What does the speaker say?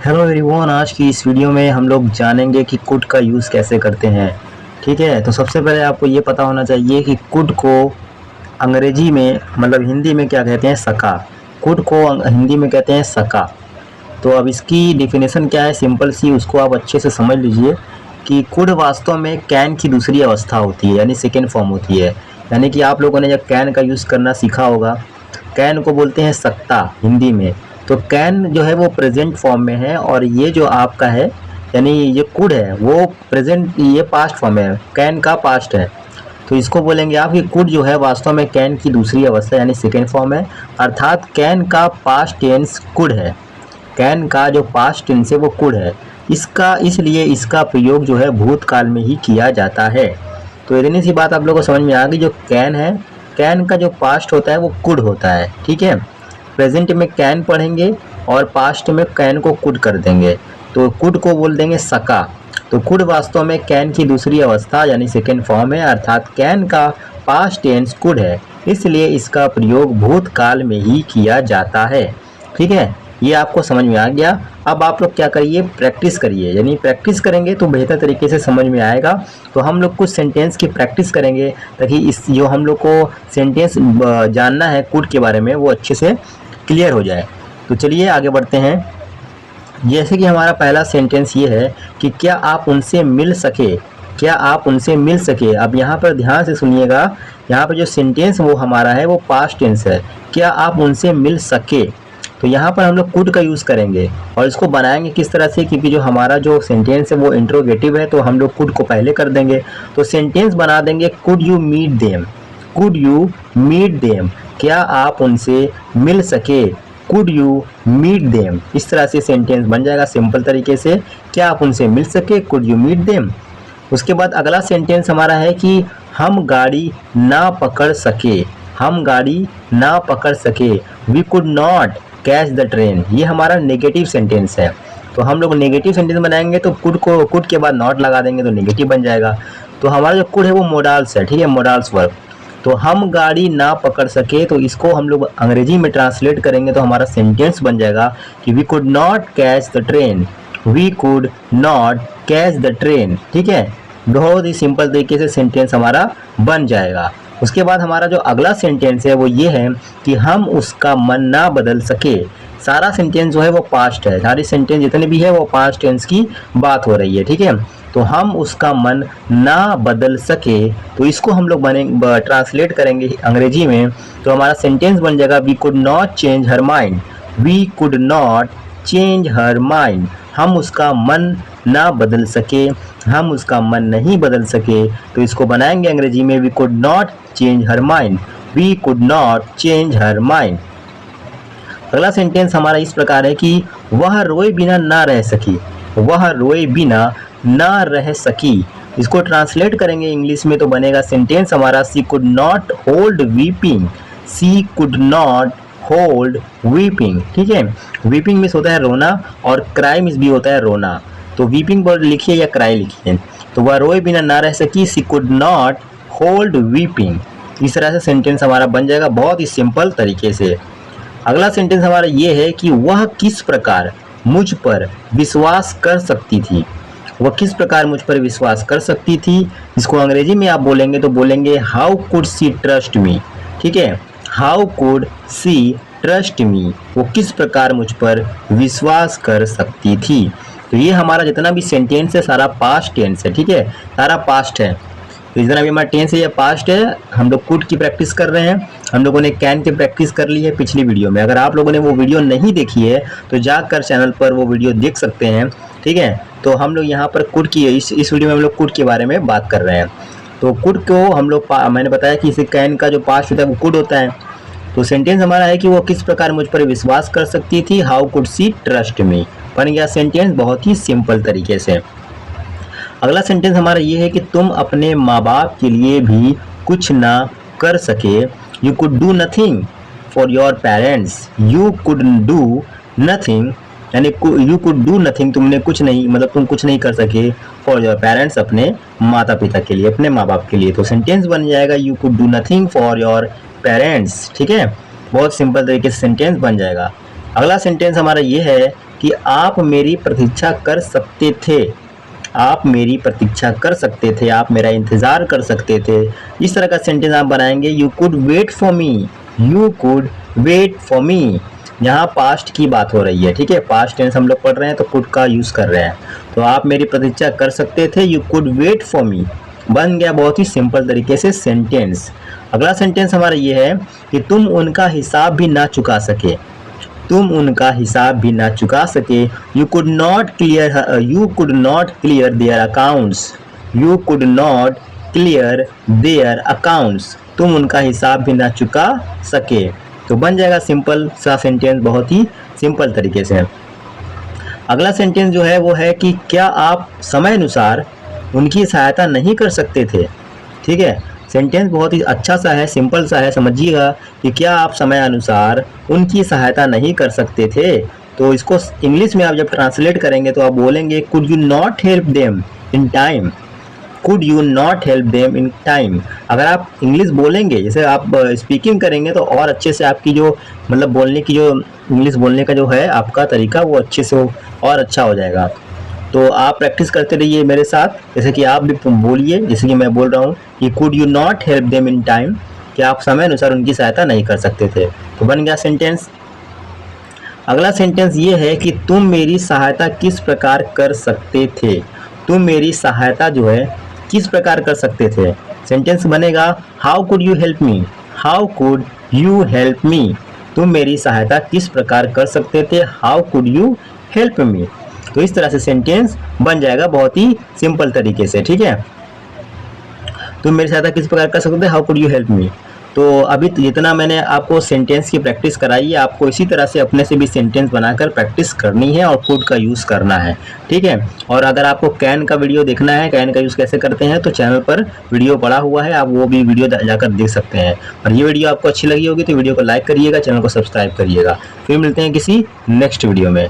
Hello everyone, आज की इस वीडियो में हम लोग जानेंगे कि कुड का यूज़ कैसे करते हैं। ठीक है, तो सबसे पहले आपको ये पता होना चाहिए कि कुड को अंग्रेजी में मतलब हिंदी में क्या कहते हैं, सका। कुड को हिंदी में कहते हैं सका। तो अब इसकी डेफिनेशन क्या है, सिंपल सी, उसको आप अच्छे से समझ लीजिए कि कुड वास्तव में कैन की दूसरी अवस्था होती है, यानी सेकेंड फॉर्म होती है। यानी कि आप लोगों ने जब कैन का यूज़ करना सीखा होगा, कैन को बोलते हैं सकता हिंदी में। तो कैन जो है वो प्रेजेंट फॉर्म में है, और ये जो आपका है यानी ये कुड है वो प्रेजेंट, ये पास्ट फॉर्म है, कैन का पास्ट है। तो इसको बोलेंगे आप कि कुड जो है वास्तव में कैन की दूसरी अवस्था यानी सेकेंड फॉर्म है, अर्थात कैन का पास्ट टेंस कुड है। कैन का जो पास्ट टेंस है वो कुड है। इसलिए इसका प्रयोग जो है भूतकाल में ही किया जाता है। तो इतनी सी बात आप लोगों को समझ में आ गई। जो कैन है, कैन का जो पास्ट होता है वो कुड होता है। ठीक है, प्रेजेंट में कैन पढ़ेंगे और पास्ट में कैन को कुड कर देंगे, तो कुड को बोल देंगे सका। तो कुड वास्तव में कैन की दूसरी अवस्था यानी सेकेंड फॉर्म है, अर्थात कैन का पास्ट टेंस कुड है, इसलिए इसका प्रयोग भूतकाल में ही किया जाता है। ठीक है, ये आपको समझ में आ गया। अब आप लोग क्या करिए, प्रैक्टिस करिए, यानी प्रैक्टिस करेंगे तो बेहतर तरीके से समझ में आएगा। तो हम लोग कुछ सेंटेंस की प्रैक्टिस करेंगे ताकि इस जो हम लोग को सेंटेंस जानना है कुड के बारे में वो अच्छे से क्लियर हो जाए। तो चलिए आगे बढ़ते हैं। जैसे कि हमारा पहला सेंटेंस ये है कि क्या आप उनसे मिल सके, क्या आप उनसे मिल सके। अब यहाँ पर ध्यान से सुनिएगा, यहाँ पर जो सेंटेंस वो हमारा है वो पास्ट टेंस है, क्या आप उनसे मिल सके। तो यहाँ पर हम लोग कुड का यूज़ करेंगे और इसको बनाएंगे किस तरह से, क्योंकि जो हमारा जो सेंटेंस है वो इंट्रोगेटिव है, तो हम लोग कुड को पहले कर देंगे। तो सेंटेंस बना देंगे could you meet them, could you meet them, क्या आप उनसे मिल सके, कुड यू मीट देम। इस तरह से सेंटेंस बन जाएगा सिंपल तरीके से, क्या आप उनसे मिल सके, कुड यू मीट देम। उसके बाद अगला सेंटेंस हमारा है कि हम गाड़ी ना पकड़ सके, हम गाड़ी ना पकड़ सके, we could not catch the train. ये हमारा नेगेटिव सेंटेंस है। तो हम लोग नेगेटिव सेंटेंस बनाएंगे तो कुड के बाद नॉट लगा देंगे तो नेगेटिव बन जाएगा। तो हमारा जो कुड है वो मोडाल्स है। ठीक है, मोडाल्स वर्ब। तो हम गाड़ी ना पकड़ सके, तो इसको हम लोग अंग्रेजी में ट्रांसलेट करेंगे तो हमारा सेंटेंस बन जाएगा कि we could not catch the train, we could not catch the train. ठीक है, बहुत ही सिंपल तरीके से सेंटेंस हमारा बन जाएगा। उसके बाद हमारा जो अगला सेंटेंस है वो ये है कि हम उसका मन ना बदल सके। सारा सेंटेंस जो है वो पास्ट है, सारी सेंटेंस जितने भी है वो पास्ट टेंस की बात हो रही है। ठीक है, तो हम उसका मन ना बदल सके, तो इसको हम लोग ट्रांसलेट करेंगे अंग्रेजी में, तो हमारा सेंटेंस बन जाएगा we could not change her mind, we could not change her mind. हम उसका मन ना बदल सके, हम उसका मन नहीं बदल सके, तो इसको बनाएंगे अंग्रेजी में we could not change her mind, we could not change her mind. अगला सेंटेंस हमारा इस प्रकार है कि वह रोए बिना ना रह सकी, वह रोए बिना ना रह सकी। इसको ट्रांसलेट करेंगे इंग्लिश में तो बनेगा सेंटेंस हमारा she could not hold weeping, she could not hold weeping. ठीक है, वीपिंग मीन्स होता है रोना और क्राई मीन्स भी होता है रोना। तो वीपिंग बोल लिखिए या क्राई लिखिए। तो वह रोए बिना ना रह सकी, सी कुड नॉट होल्ड वीपिंग। इस तरह से सेंटेंस हमारा बन जाएगा बहुत ही सिंपल तरीके से। अगला सेंटेंस हमारा ये है कि वह किस प्रकार मुझ पर विश्वास कर सकती थी, वह किस प्रकार मुझ पर विश्वास कर सकती थी। इसको अंग्रेजी में आप बोलेंगे तो बोलेंगे how could see trust me. ठीक है, how could see trust me, वो किस प्रकार मुझ पर विश्वास कर सकती थी। तो ये हमारा जितना भी सेंटेंस है सारा पास्ट टेंस है। ठीक है, सारा पास्ट है। तो जितना भी हमारा टेंस है ये पास्ट है। हम लोग कुड की प्रैक्टिस कर रहे हैं, हम लोगों ने कैन की प्रैक्टिस कर ली है पिछली वीडियो में। अगर आप लोगों ने वो वीडियो नहीं देखी है तो जाकर चैनल पर वो वीडियो देख सकते हैं। ठीक है, तो हम लोग यहाँ पर कुड की इस वीडियो में हम लोग कुड के बारे में बात कर रहे हैं। तो कुड को हम लोग मैंने बताया कि इसे कैन का जो पास्ट होता है वो कुड होता है। तो सेंटेंस हमारा है कि वो किस प्रकार मुझ पर विश्वास कर सकती थी, how could see trust me. बन गया सेंटेंस बहुत ही सिंपल तरीके से। अगला सेंटेंस हमारा ये है कि तुम अपने माँ बाप के लिए भी कुछ ना कर सके, you could do nothing for your parents, you could do nothing, यानी यू कुड डू नथिंग, तुमने कुछ नहीं, मतलब तुम कुछ नहीं कर सके, फॉर योर पेरेंट्स, अपने माता पिता के लिए, अपने माँ बाप के लिए। तो सेंटेंस बन जाएगा you could do nothing for your parents. ठीक है, बहुत सिंपल तरीके से सेंटेंस बन जाएगा। अगला सेंटेंस हमारा ये है कि आप मेरी प्रतीक्षा कर सकते थे, आप मेरी प्रतीक्षा कर सकते थे, आप मेरा इंतज़ार कर सकते थे। इस तरह का सेंटेंस आप बनाएंगे, you could wait for me, you could wait for me. यहाँ पास्ट की बात हो रही है, ठीक है, पास्ट टेंस हम लोग पढ़ रहे हैं तो कुड का यूज़ कर रहे हैं। तो आप मेरी प्रतीक्षा कर सकते थे, you could wait for me, बन गया बहुत ही सिंपल तरीके से सेंटेंस। अगला सेंटेंस हमारा ये है कि तुम उनका हिसाब भी ना चुका सके, तुम उनका हिसाब भी ना चुका सके। You could not clear their accounts, you could not clear their accounts, तुम उनका हिसाब भी ना चुका सके। तो बन जाएगा सिंपल सा सेंटेंस, बहुत ही सिंपल तरीके से। अगला सेंटेंस जो है वो है कि क्या आप समय अनुसार उनकी सहायता नहीं कर सकते थे। ठीक है, सेंटेंस बहुत ही अच्छा सा है, सिंपल सा है, समझिएगा कि क्या आप समय अनुसार उनकी सहायता नहीं कर सकते थे। तो इसको इंग्लिश में आप जब ट्रांसलेट करेंगे तो आप बोलेंगे could you not help them in time, could you not help them in time. अगर आप इंग्लिश बोलेंगे, जैसे आप स्पीकिंग करेंगे तो और अच्छे से आपकी जो मतलब बोलने की जो इंग्लिश बोलने का जो है आपका तरीका वो अच्छे से और अच्छा हो जाएगा। तो आप प्रैक्टिस करते रहिए मेरे साथ, जैसे कि आप भी बोलिए, जैसे कि मैं बोल रहा हूँ कि could you not help them in time, कि आप समय अनुसार उनकी सहायता नहीं कर सकते थे। तो बन गया सेंटेंस। अगला सेंटेंस ये है कि तुम मेरी सहायता किस प्रकार कर सकते थे, तुम मेरी सहायता जो है किस प्रकार कर सकते थे। सेंटेंस बनेगा how could you help me, how could you help me, तुम मेरी सहायता किस प्रकार कर सकते थे, how could you help me. तो इस तरह से सेंटेंस बन जाएगा बहुत ही सिंपल तरीके से। ठीक है, तुम मेरी सहायता किस प्रकार कर सकते थे, how could you help me. तो अभी जितना मैंने आपको सेंटेंस की प्रैक्टिस कराई है, आपको इसी तरह से अपने से भी सेंटेंस बनाकर प्रैक्टिस करनी है और कुड का यूज़ करना है। ठीक है, और अगर आपको कैन का वीडियो देखना है, कैन का यूज़ कैसे करते हैं, तो चैनल पर वीडियो पड़ा हुआ है, आप वो भी वीडियो जाकर देख सकते हैं। और ये वीडियो आपको अच्छी लगी होगी तो वीडियो को लाइक करिएगा, चैनल को सब्सक्राइब करिएगा। फिर मिलते हैं किसी नेक्स्ट वीडियो में।